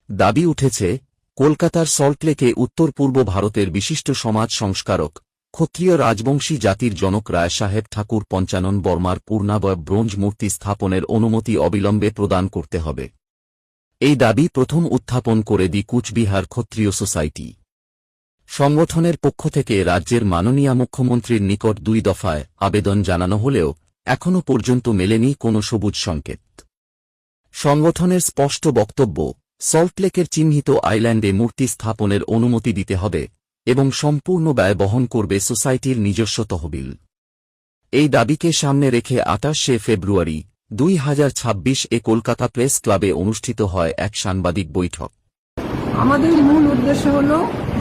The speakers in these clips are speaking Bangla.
দাবি উঠেছে কলকাতার সল্টলেকে উত্তর পূর্ব ভারতের বিশিষ্ট সমাজ সংস্কারক ক্ষত্রিয় রাজবংশী জাতির জনক রায় সাহেব ঠাকুর পঞ্চানন বর্মার পূর্ণাবয় ব্রোঞ্জ মূর্তি স্থাপনের অনুমতি অবিলম্বে প্রদান করতে হবে। এই দাবি প্রথম উত্থাপন করে দি কুচবিহার ক্ষত্রিয় সোসাইটি। সংগঠনের পক্ষ থেকে রাজ্যের মাননীয় মুখ্যমন্ত্রীর নিকট 2 দফায় আবেদন জানানো হলেও এখনও পর্যন্ত মেলেনি কোনো সবুজ সংকেত। সংগঠনের স্পষ্ট বক্তব্য, সল্টলেকের চিহ্নিত আইল্যান্ডে মূর্তি স্থাপনের অনুমতি দিতে হবে এবং সম্পূর্ণ ব্যয় বহন করবে সোসাইটির নিজস্ব তহবিল। এই দাবিকে সামনে রেখে 28শে ফেব্রুয়ারি 2026 কলকাতা প্রেস ক্লাবে অনুষ্ঠিত হয় এক সাংবাদিক বৈঠক। আমাদের মূল উদ্দেশ্য হল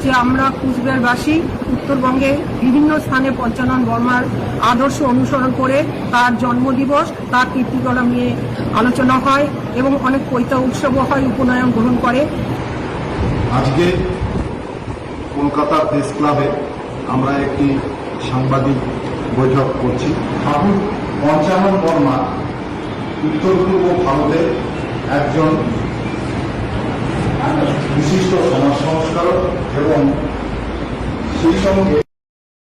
যে আমরা কুচবিহারবাসী উত্তরবঙ্গে বিভিন্ন স্থানে পঞ্চানন বর্মার আদর্শ অনুসরণ করে তার জন্মদিবস, তার কীর্তিকলাপ নিয়ে আলোচনা হয় এবং অনেক পৈতা উৎসবও হয়, উপনয়ন গ্রহণ করে। আজকে কলকাতা প্রেস ক্লাবে আমরা একটি সাংবাদিক বৈঠক করছি। ঠাকুর পঞ্চানন বর্মা উত্তর পূর্ব ভারতের একজন বিশিষ্ট সমাজ সংস্কারক এবং সেই সঙ্গে